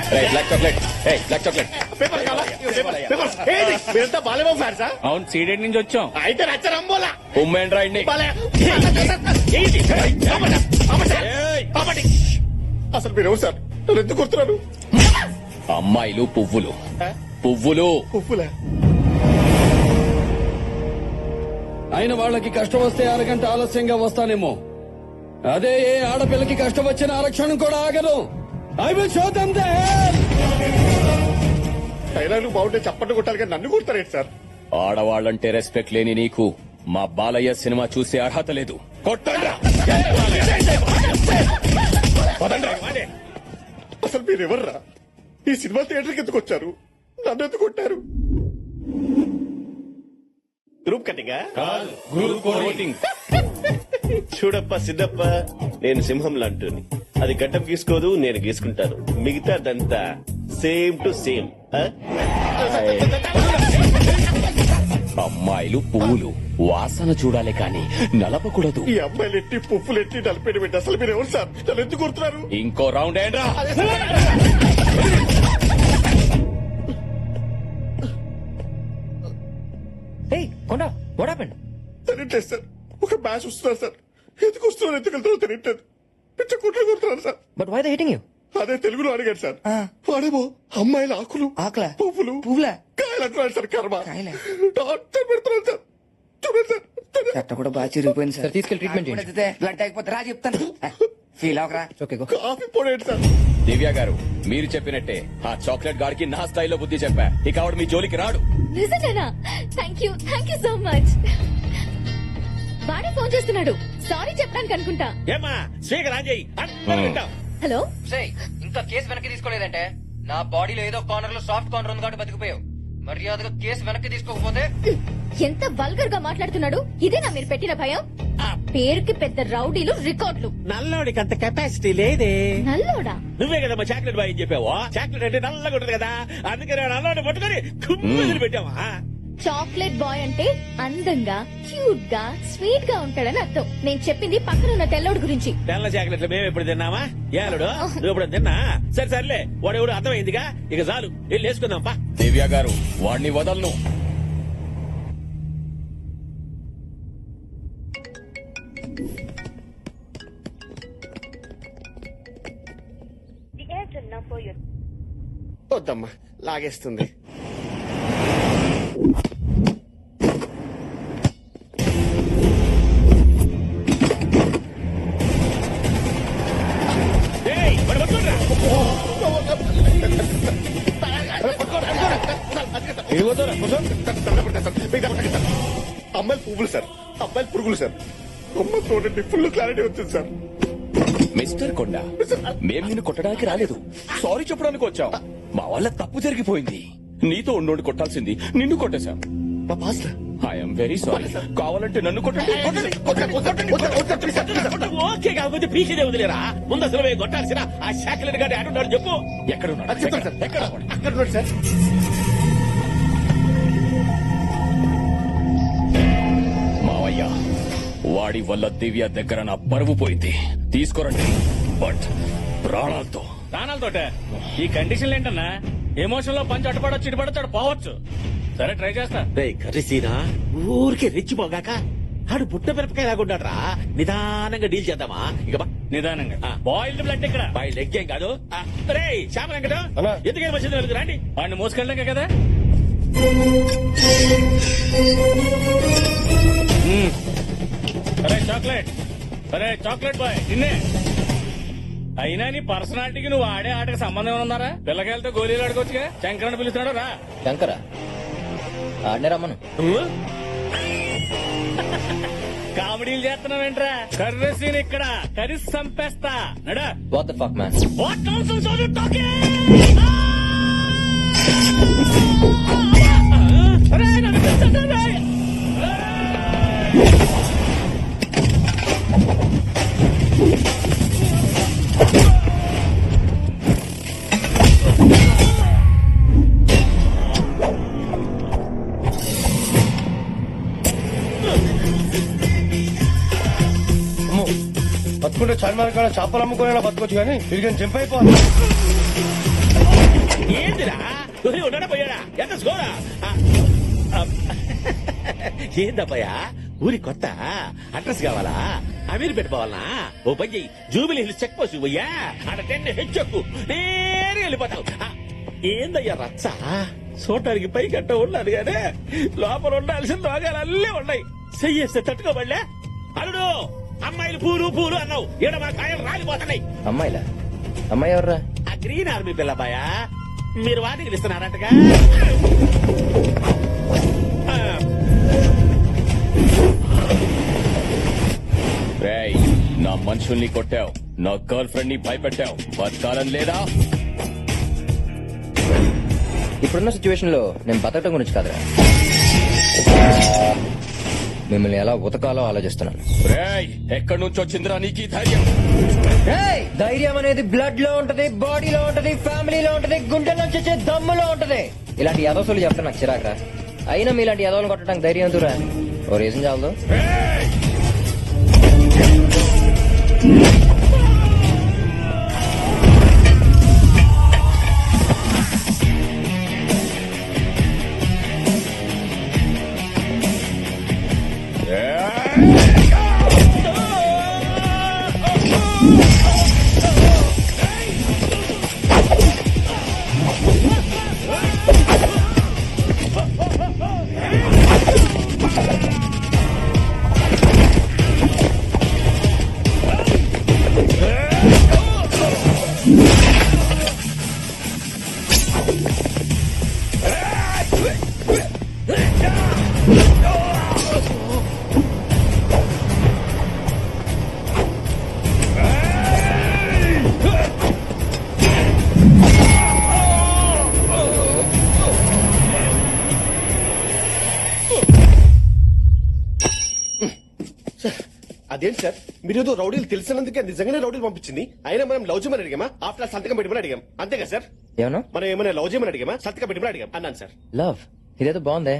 Black chocolate black chocolate. Paper కావాలా? Paper ఏంటి? మీరంతా బాలేమో ఫ్యాన్సా? అవును, సీడెడ్ నుంచి వచ్చాం. అయితే రచ్చరంబోలా ఉమ్మేండి రాయండి. బాలే ఏంటి? పాపటి. అసలు మీరు ఎవరు సార్? నన్ను ఎందుకు కొడుతున్నారు? అమ్మాయిలు పువ్వులు, పువ్వులు. ఉప్పులే అయిన వాళ్ళకి కష్టం వస్తే అరగంట ఆలస్యంగా వస్తానేమో. అదే ఏ ఆడపిల్లకి కష్టం వచ్చిన ఆరక్షణం కూడా ఆగను. I will show them the hell. డైలాగులు బాగుంటే చప్పట్లు కొట్టాలి కానీ నన్ను కొడతారేంటి సార్? ఆడవాళ్ళంటే రెస్పెక్ట్ లేని నీకు మా బాలయ్య సినిమా చూసే అర్హత లేదు. కొట్టండి. అసలు మీరు ఎవర్రా? ఈ సినిమా థియేటర్కి ఎందుకు వచ్చారు? నన్ను ఎందుకు కొట్టారు? గ్రూప్ కటింగా? చూడప్ప సిద్ధప్ప, నేను సింహం లాంటిని. అది గడ్డం గీసుకోదు, నేను గీసుకుంటాను. మిగతాదంతా సేమ్ టు సేమ్. అమ్మాయిలు పువ్వులు వాసన చూడాలి కానీ నలపకూడదు. ఈ అమ్మాయిలు ఎట్టి పువ్వులు ఎట్టి నలిపేట పెట్టి అసలు మీరు ఎవరు సార్? నన్ను ఎందుకు కొడుతున్నారు? ఇంకో రౌండ్ ఏంట్రా? తెలియట్లేదు సార్. ఒక మ్యాచ్ వస్తున్నారు సార్. ఎందుకు వస్తున్నారు, ఎందుకు వెళ్తారో తెలియట్లేదు. పిచ్చ కుట్లు కొడుతున్నారు sir. But why they hitting you? అదే తెలుగులో అడిగాడు సార్. వాడేమో అమ్మాయిల ఆకులు, ఆకులా? పువ్వులు, పువ్వులా? కాయలు అంటున్నాడు సార్. కర్మ కాయలా? టార్చర్ పెడుతున్నాడు సార్. చూడండి సార్. చెట్ట కూడా బాగా చిరిగిపోయింది సార్. తీసుకెళ్ళి ట్రీట్మెంట్ చేయండి. బ్లడ్ అయిపోతే రా చెప్తాను. ఫీల్ అవకరా. Okay go. కాఫీ పొడేంటి సార్? దివ్య గారు, మీరు చెప్పినట్టే ఆ చాక్లెట్ గాడికి నా స్థాయిలో బుద్ధి చెప్పా. ఇక ఆవిడ మీ జోలికి రాడు. నిజంగానా? Thank you so much. వాడే ఫోన్ చేస్తున్నాడు. సారీ చెప్పడానికి అనుకుంటా. ఏమా స్పీకర్ ఆన్ చేయి, అందరూ వింటాం. హలో, ఇంకా కేసు వెనక్కి తీసుకోలేదంటే నా బాడీలో ఏదో కార్నర్ లో సాఫ్ట్ కార్నర్ ఉంది కాబట్టి బతికిపోయావు. మర్యాదగా కేసు వెనక్కి తీసుకోకపోతే. ఎంత వల్గర్ గా మాట్లాడుతున్నాడు. ఇదేనా మీరు పెట్టిన భయం? ఆ పేరుకి పెద్ద రౌడీలు, రికార్డులు. నల్లోడికి అంత కెపాసిటీ లేదే. నల్లోడా? నువ్వే కదా మా చాక్లెట్ బాయ్ చెప్పావు. చాక్లెట్ అంటే నల్లగా ఉంటుంది కదా, అందుకని నల్లోడి పట్టుకొని కుమ్మిదిలు పెట్టావా? చాక్లెట్ బాయ్ అంటే అందంగా, క్యూట్ గా, స్వీట్ గా ఉంటాడని అర్థం. నేను చెప్పింది పక్కనున్న తెల్లోడు గురించి. తెల్ల చాక్లెట్లు మేము ఎప్పుడు తిన్నామా? ఏలుడు నువ్వు ఎప్పుడు తిన్నా? సరే సర్లే, వాడు ఎవడు అర్థమైందిగా, ఇక చాలు వెళ్ళి వేసుకుందాం పా. దివ్య గారు, వాడిని వదలను. వద్దమ్మా, లాగేస్తుంది. ఏయ్, వాడు పట్టుకోండిరా. అమ్మాయిలు పువ్వులు సార్, అమ్మాయిలు పురుగులు సార్. అమ్మాయి చూడండి, ఫుల్ క్లారిటీ వచ్చింది సార్. మిస్టర్ కొండ, మేము నిన్ను కొట్టడానికి రాలేదు, సారీ చెప్పడానికి వచ్చాం. మా వల్ల తప్పు జరిగిపోయింది. నీతో ఉండి కొట్టాల్సింది నిన్ను కొట్టేశాం. మా పాస్ ఐఎమ్ వెరీ సారీ. కావాలంటే నన్ను కొట్టండి. ఓకే కాకపోతే పీకేదే వదిలేరా. ముందు అసలు మేము కొట్టాల్సిన ఆ చాక్లెట్ గారి ఆడున్నాడు చెప్పు. ఎక్కడ ఉన్నాడు? చెప్తాను సార్. ఎక్కడ? అక్కడ ఉన్నాడు సార్. మావయ్య, వాడి వల్ల దివ్య దగ్గర నా పరువు పోయింది. తీసుకురండి, బట్ ప్రాణాలతో. ప్రాణాలతోటే? ఈ కండిషన్లు ఏంటన్నా? ఎమోషన్ లో పంచి అటుపడొచ్చు, ఇటుపడొచ్చు, పోవచ్చు. సరే, ట్రై చేస్తా. రే కర్రీసీనా, ఊరికే రెచ్చిపోగాక. ఆడు పుట్ట మిరపకాయ లాగుంటాడు రా. నిదానంగా డీల్ చేద్దామా? ఇక బా నిదానంగా. బాయిల్డ్ బ్లడ్ ఇక్కడ. బాయిల్డ్ ఎగ్ ఏం కాదు. రే శ్యామ వెంకట, ఎందుకని వచ్చింది వెళ్తు రండి. వాడిని మోసుకెళ్ళాక కదా. అరే చాక్లెట్, అరే చాక్లెట్ బాయ్, నిన్నే. అయినా నీ పర్సనాలిటీకి నువ్వు ఆడే ఆటకి సంబంధం ఏమన్నారా? పిల్లకాయలతో గోళీలు ఆడుకోవచ్చుగా. శంకరని పిలుస్తున్నాడు రా. శంకర ఆడనే రమ్మను. కామెడీలు చేస్తున్నావేంట్రా? కర్రీ సీన్ ఇక్కడ, కర్రీ సంపేస్తా. నడా. What the fuck man? What nonsense are you talking? అరే నన్ను పిలిచాడు. బతుకుంటే చార్మార్ కాడ చేపలు అమ్ముకునేలా బతకొచ్చు కానీ తిరిగి జంప్ అయిపోవాలి. ఏందిరా ఉన్నాడా పోయాడా ఎంత స్కోరా ఏందబ్బయ్యా ఊరి కొత్త అడ్రస్ కావాలా అమీర్ పెట్టుకోవాలనా ఓ పని చెయ్యి జూబిలీ హిల్స్ చెక్ పోస్ట్ పోయ్యా అక్కడ 10 హెచ్చొక్కు నేరుగా వెళ్ళిపోతావు ఏందయ్యా రచ్చ చూడటానికి పై గట్ట ఉన్నాను గానే లోపల ఉండాల్సిన రోగాలు అల్లే ఉన్నాయి చెయ్యేస్తే తట్టుకోబడలే అల్లుడు అమ్మాయిలు పూలు పూలు అన్నావు ఈడ మా కాయలు రాలిపోతున్నాయి అమ్మాయిలా అమ్మాయి ఎవర్రా ఆ గ్రీన్ ఆర్మీ పిల్లబాయా మీరు వాటికి ఇస్తున్నారంటగా రేయ్, నా మనుషుల్ని కొట్టావు, నా గర్ల్ ఫ్రెండ్ ని భయపెట్టావు, బతకాలని లేదా? ఇప్పుడున్న సిచ్యువేషన్ లో నేను బతకటం గురించి కాదురా, మిమ్మల్ని ఎలా ఉతకాలో ఆలోచిస్తున్నాను. రేయ్, ఎక్కడి నుంచి వచ్చిందిరా నీకు ఈ ధైర్యం? ధైర్యం అనేది బ్లడ్ లో ఉంటది, బాడీలో ఉంటది, ఫ్యామిలీలో ఉంటది, గుండెల్లో వచ్చే దమ్ములో ఉంటది. ఇలాంటి యదోసులు చెప్తే నాకు చిరాకురా. అయినా మీలాంటి యదోలు కొట్టడానికి ధైర్యం ఎందుకురా? ఓ రీజన్ చాలదు. అదేంటి సార్ మీరేదో రౌడీలు తెలిసినందుకే నిజంగానే రౌడీలు పంపించింది. అయినా మనం లవ్ చేయమని అడిగామా? ఆఫ్టర్ సంతకం పెట్టమని అడిగాం, అంతేగా సార్? ఏమన్నా మనం ఏమైనా లవ్ చేయమని అడిగామా? సంతకం పెట్టమని అడిగాం అన్నాను సార్. లవ్ ఇదేదో బాగుందే.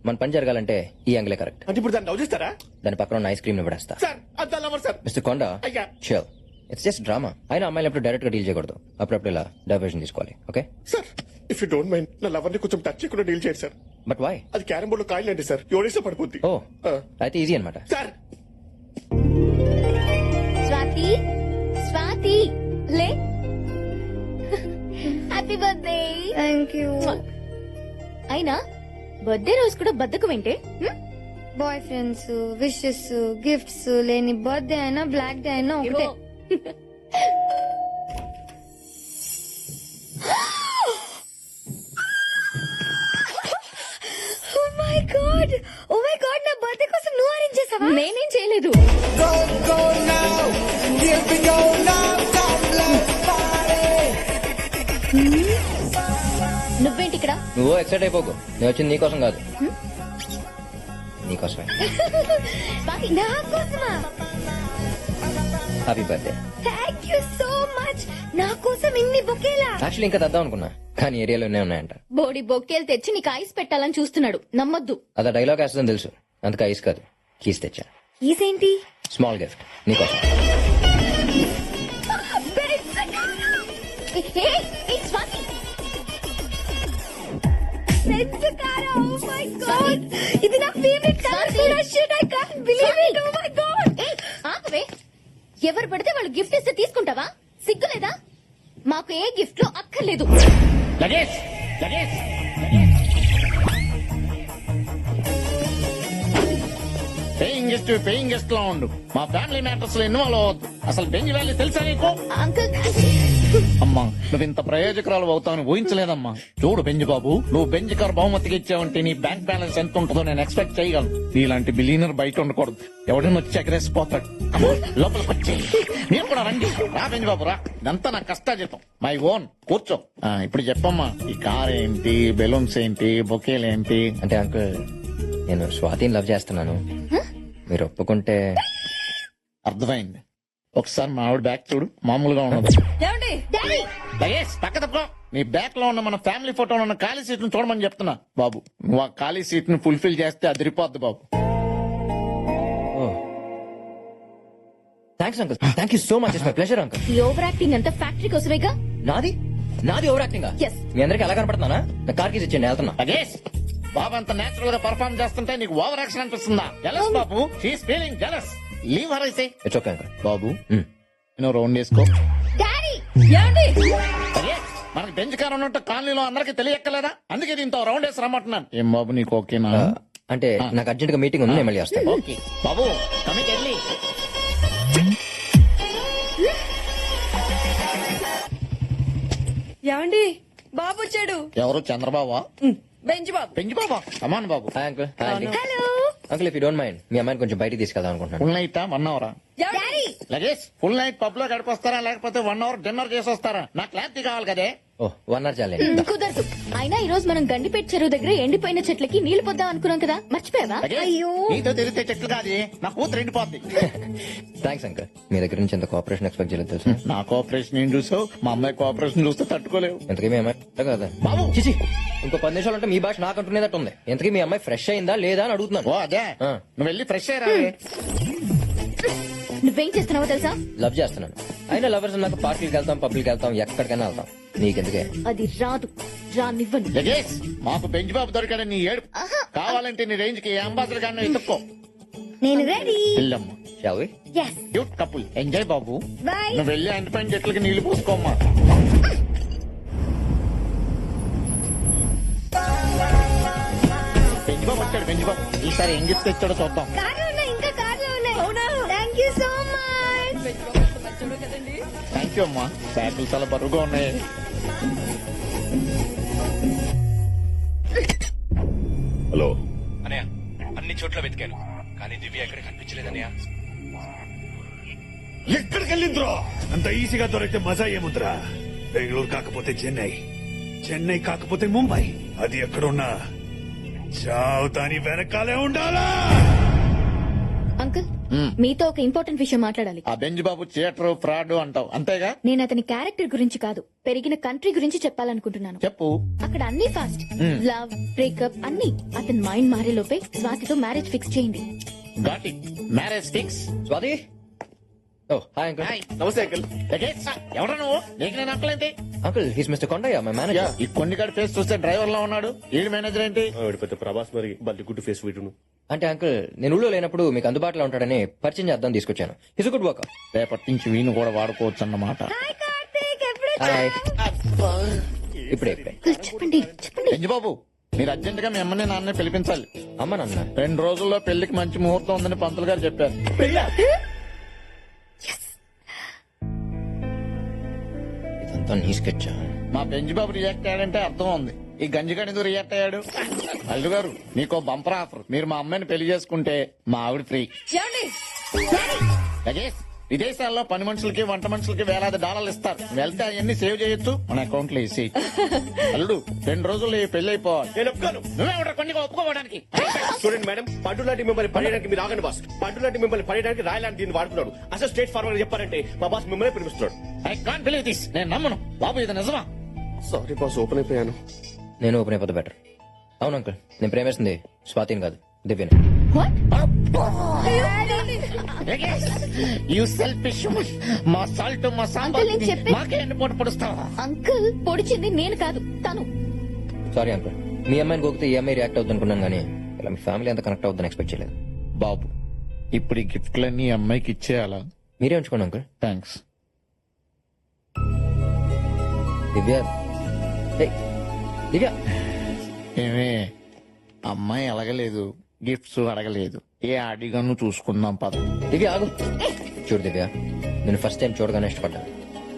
మన పని జరగాలంటే ఈ యాంగిలే కరెక్ట్. అంటే ఇప్పుడు దాన్ని లవ్ చేస్తారా దాని పక్కన ఉన్న ఐస్ క్రీమ్ ని పడేస్తా. సార్? అంత లవర్ సార్. మిస్టర్ కొండ, అయ్యా. Sure it's just drama. అయినా అమ్మాయిలు ఎప్పుడు డైరెక్ట్ గా డీల్ చేయకూడదు, అప్పుడప్పుడు ఇలా డైవర్షన్ తీసుకోవాలి. Okay sir, if you don't mind నా లవర్ ని కొంచెం టచ్ చేయకుండా డీల్ చేయండి సార్. But why? అది క్యారం బోర్డ్ లో కాయలు అండి సార్, ఎవడేసా పడిపోద్ది. ఓ అయితే ఈజీ అనమాట. సార్ స్వాతి, స్వాతి లే. Happy birthday. Thank you. అయినా బర్త్డే రోజు కూడా బద్దకం ఏంటే? బాయ్ ఫ్రెండ్స్, విషెస్, గిఫ్ట్స్ లేని బర్త్డే అయినా బ్లాక్ డే అయినా ఒకటే. ఓ మై గాడ్, నా బర్త్డే కోసం నువ్వు అరేంజ్ చేసావా? నేనేం చేయలేదు. నువ్వేంటి ఇక్కడ? నువ్వు ఎక్సైట్ అయిపోకు, నేను వచ్చింది నీకోసం కాదు, నీకోసమే. స్వాతి, నా కోసమా? Happy birthday. Thank you so much. నా కోసం ఇన్ని బొకేలా? యాక్చువల్లీ ఇంకా తెద్దాం అనుకున్నా, కానీ ఏరియాలోనే ఉన్నాయంట. బోడి బొక్కేలు తెచ్చి నీకు ఐస్ పెట్టాలని చూస్తున్నాడు, నమ్మొద్దు. అదా డైలాగ్ వేస్తుందని తెలుసు, అందుకే ఐస్ కాదు కీస్ తెచ్చా. ఈసేంటి? స్మాల్ గిఫ్ట్ నీకోసం. స్వాతి, ఇది నా ఫేవరెట్ కలర్ కూడా. Shit, I can't believe it. Oh my god. ఆపవే. ఎవరు పడితే వాళ్ళు గిఫ్ట్ ఇస్తే తీసుకుంటావా? సిగ్గులేదా? మాకు ఏ గిఫ్ట్ లో అక్కర్లేదు. లగేజ్ లగేజ్ పేయింగ్ గెస్ట్ లా ఉండు. మా ఫ్యామిలీ మ్యాటర్స్ లో ఇన్వాల్వ్ అవ్వద్దు. అసలు బెంజ్ వ్యాలీ తెలుసా నీకు? అంకుల్, అమ్మా, నువ్వు ఇంత ప్రయోజకురాలు అవుతావని ఊహించలేదమ్మా. చూడు బెంజ్ బాబు, నువ్వు బెంజ్ కార్ బహుమతికి ఇచ్చావంటే నీ బ్యాంక్ బ్యాలెన్స్ ఎంత ఉంటుందో నేను ఎక్స్పెక్ట్ చేయగలను. నీలాంటి బిలీనర్ బయట ఉండకూడదు, ఎవడైనా వచ్చి ఎగరేసిపోతాడు. లోపలికి వచ్చి మీరు కూడా రండి. రా బెంజ్ బాబు రా, ఇదంతా నా కష్టాజీతం, మై ఓన్. కూర్చో. ఇప్పుడు చెప్పమ్మా, ఈ కార్ ఏంటి, బెలూన్స్ ఏంటి, బొకేలు ఏంటి? అంటే అంకుల్, నేను స్వాతిని లవ్ చేస్తున్నాను, మీరు ఒప్పుకుంటే. అర్థమైంది. ఒకసారి మా ఆవిడ బ్యాక్ చూడు, మామూలుగా ఉన్నది. లగేజ్ పక్క తప్పుకో. నీ బ్యాక్ లో ఉన్న మన ఫ్యామిలీ ఫోటోలో ఉన్న ఖాళీ సీట్ ను చూడమని చెప్తున్నా బాబు. నువ్వు ఆ ఖాళీ సీట్ ను ఫుల్ఫిల్ చేస్తే అదిరిపోద్ది బాబు. Thanks uncle, thank you so much. It's my pleasure uncle. ఈ ఓవర్ యాక్టింగ్ అంతా ఫ్యాక్టరీ కోసమేగా. నాది నాది ఓవర్ యాక్టింగ్ Yes. మీ అందరికి ఎలా కనపడుతున్నానా నా కార్ కీస్ ఇచ్చేయండి వెళ్తున్నా లగేష్ బాబు అంత నేచురల్ గా పర్ఫార్మ్ చేస్తుంటే నీకు ఓవర్ యాక్షన్ అనిపిస్తుందా? జలస్ బాబు, she's feeling jealous. Leave her I say. It's okay uncle. బాబు నువ్వు రౌండ్ వేసుకో. డాడీ లగేష్ మనకి బెంచ్ కార్ ఉన్నట్టు కాలనీలో అందరికి తెలియక్కలేదా? అందుకే దీంతో రౌండ్ వేసి రమ్మంటున్నాను. ఏం బాబు నీకు ఓకేనా? అంటే నాకు అర్జెంట్ గా మీటింగ్ ఉంది, నేను మళ్ళీ వస్తాను. ఓకే బాబు కమిట్ ఎర్లీ. ఏమండి బాబు వచ్చాడు. ఎవరు? చంద్రబాబు? బెంచ్ బాబు. పెంచి బాబా కమాన్ బాబు. Hi uncle. హాయ్ అండి. Hello uncle if you don't mind మీ అమ్మాయిని కొంచెం బయటికి తీసుకెళ్దాం అనుకుంటున్నాను. ఫుల్ నైట్ 1 అవరా? Daddy Lagesh full night pub లో గడిపొస్తారా లేకపోతే 1 అవర్ డిన్నర్ చేసి వస్తారా? నాకు క్లారిటీ కావాలి కదే. ఓ 1 అవర్ చాలే. కుదరదు. అయినా ఈ రోజు మనం గండిపేట చెరువు దగ్గర ఎండిపోయిన చెట్లకి నీళ్లు పొద్దాం అనుకున్నాం కదా, మర్చిపోయావా? లగేష్, నీతో తెలిస్తే చెట్లు కాదు నా కూతురు ఎండిపోద్ది. Thanks uncle. మీ దగ్గర నుంచి ఎంత కోఆపరేషన్ ఎక్స్పెక్ట్ చేయలేదు తెలుసు. నా కోఆపరేషన్ ఏం చూసావు? మా అమ్మాయి కోఆపరేషన్ చూస్తే తట్టుకోలేవు. ఎంతకీ మీ అమ్మాయి కదా బాబు. చిచి ఇంకో 10 నిమిషాలు అంటే మీ భాష నాకు అంటున్నట్టు ఉంది. ఎంతకీ మీ అమ్మాయి ఫ్రెష్ అయిందా లేదా అని అడుగుతున్నాను. ఓ అదే ఆ. నువ్వు వెళ్ళి ఫ్రెష్ అయ్యరా. నువ్వేం చేస్తున్నావో తెలుసా? లవ్ చేస్తున్నాను. అయినా లవర్స్ నాకు పార్టీకి వెళ్తాం, పబ్లిక్ వెళ్తాం, ఎక్కడికైనా వెళ్తాం. నీకెందుకే? అది రాదు, రానివ్వను. లగేష్ మాకు బెంచ్ బాబు దొరికాడని నీ ఏడు. కావాలంటే నీ రేంజ్ కి అంబాసిడర్ గారిని ఎత్తుక్కో. నేను రెడీ. వెళ్ళమ్మా. Shall we? Yes cute couple enjoy బాబు. బై. నువ్వు వెళ్ళి ఎండిపోయిన చెట్లకి నీళ్లు పోసుకోమ్మా. బెంచ్ బాబు వచ్చాడు. బెంచ్ బాబు ఈసారి ఏం గిఫ్ట్ తెచ్చాడో చూద్దాం. కార్లో ఉన్నాయి, ఇంకా కార్లో ఉన్నాయి. అవునా? Thank you so much. Thank you అమ్మా. బ్యాగులు చాలా బరువుగా ఉన్నాయి. హలో అనయ్య అన్ని చోట్ల వెతికాను కానీ దివ్య ఎక్కడ కనిపించలేదన్నయ్య. ఎక్కడికి వెళ్ళిందిరా? అంత ఈజీగా దొరికితే మజా ఏముందిరా? బెంగళూరు కాకపోతే చెన్నై, చెన్నై కాకపోతే ముంబై, అది ఎక్కడున్నా చావు దాని వెనకాలే ఉండాలా? అంకుల్ మీతో ఒక ఇంపార్టెంట్ విషయం మాట్లాడాలి. ఆ బెంచ్ బాబు థియేటర్ ఫ్రాడ్ అంటావు అంతేగా? నేను అతని క్యారెక్టర్ గురించి కాదు, పెరిగిన కంట్రీ గురించి చెప్పాలనుకుంటున్నాను. చెప్పు. అక్కడ అన్ని ఫాస్ట్, లవ్, బ్రేకప్ అన్ని. అతని మైండ్ మారే లోపే స్వాతితో మ్యారేజ్ ఫిక్స్ చేయండి. Got it. Marriage fix. Swathi. Oh hi uncle. నమస్తే అంకుల్. ఎవరా నువ్వు? నీకు నేను అంకలేంటి? Uncle he's mister Kondaiah my manager. ఈ కొన్ని కాడి ఫేస్ చూస్తే డ్రైవర్ లా ఉన్నాడు. ఈడు మేనేజర్ ఏంటి? పెద్ద ప్రభాస్ మరి బల్లి గుడ్డు ఫేస్ వీడును. అంటే అంకుల్ నేను ఊళ్ళో లేనప్పుడు మీకు అందుబాటులో ఉంటాడని పరిచయం చేద్దాం తీసుకొచ్చాను. His good work. రేపటి నుంచి వీణు కూడా వాడుకోవచ్చు అన్నమాట. హాయ్. ఇప్పుడే చెప్పండి చెప్పండి. బెంచ్ బాబు మీరు అర్జెంట్ గా మీ అమ్మని నాన్న పిలిపించాలి. అమ్మ నాన్న 2 రోజుల్లో పెళ్లికి మంచి ముహూర్తం ఉందని పంతులు గారు చెప్పారు. ఇదంతా నీ స్కెచ్. మా బెంచ్ బాబు రియాక్ట్ అయ్యాడంటే అర్థం ఉంది. ఈ గంజిగాడు ఎందుకు రియాక్ట్ అయ్యాడు? అల్లు గారు మీకో బంపర్ ఆఫర్. మీరు మా అమ్మాయిని పెళ్లి చేసుకుంటే మా ఆవిడ ఫ్రీ. లగేష్ విదేశాల్లో పని మనుషులకి వంట మనుషులకి వేలాది డాలర్లు ఇస్తారు. వెళ్తే అవన్నీ సేవ్ చేయొచ్చు, మన అకౌంట్ లో వేసి. అల్లుడు 2 రోజుల్లో ఈ పెళ్లి అయిపోవాలి. నేను ఒప్పుకోను. నువ్వే కొన్ని ఒప్పుకోవడానికి. చూడండి మేడం, పండు లాంటి మిమ్మల్ని పడేయడానికి మీరు ఆగండి బాస్. పండు లాంటి మిమ్మల్ని పడేయడానికి రాయలాంటి దీన్ని వాడుతున్నాడు. అసలు స్ట్రేట్ ఫార్వర్డ్ చెప్పారంటే మా బాస్ మిమ్మల్ని పిలుస్తున్నాడు. I can't believe this. నేను నమ్మను. బాబు ఇది నిజమా? సారీ బాస్, ఓపెన్ అయిపోయాను. నేను ఓపెన్ అయిపోతే బెటర్. అవును అంకుల్ నేను ప్రేమిస్తుంది స్వాతిని కాదు దివ్యని. You selfish. మా సాల్ట్ మా సాంబార్ అంకుల్, నేను చెప్పేది- మాకే ఎండ పోటు పొడుస్తావా? అంకుల్ పొడిచింది నేను కాదు, తను. సారీ అంకుల్ మీ అమ్మాయిని గోకితే ఈ అమ్మాయి రియాక్ట్ అవుతుంది అనుకున్నాను కానీ ఇలా మీ ఫ్యామిలీ అంత కనెక్ట్ అవుతుందని ఎక్స్పెక్ట్ చేయలేదు. బాబు ఇప్పుడు ఈ గిఫ్ట్లన్నీ ఈ అమ్మాయికి ఇచ్చేయాలా? మీరే ఉంచుకోండి అంకుల్. థ్యాంక్స్. దివ్య ఏయ్, దివ్య ఏమే అమ్మాయి అడగలేదు, గిఫ్ట్స్ అడగలేదు. ఏ అడిగాను చూసుకుందాం పద. దివ్య ఆగు. చూడు దివ్య నేను ఫస్ట్ టైం చూడగానే ఇష్టపడ్డాను.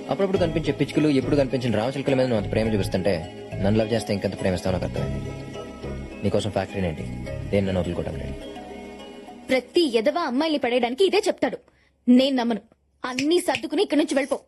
అప్పుడప్పుడు కనిపించే పిచ్చుకలు ఎప్పుడు కనిపించిన రామచిలుకల మీద నువ్వు అంత ప్రేమ చూపిస్తుంటే నన్ను లవ్ చేస్తే ఇంకెంత ప్రేమిస్తావు నాకు అర్థమైంది. నీకోసం ఫ్యాక్టరీ ఏంటి దేని నన్ను వదులుకోవటం. ప్రతి ఎదవ అమ్మాయిని పడేయడానికి ఇదే చెప్తాడు. నేను నమ్మను. అన్ని సర్దుకుని ఇక్కడి నుంచి వెళ్ళిపో.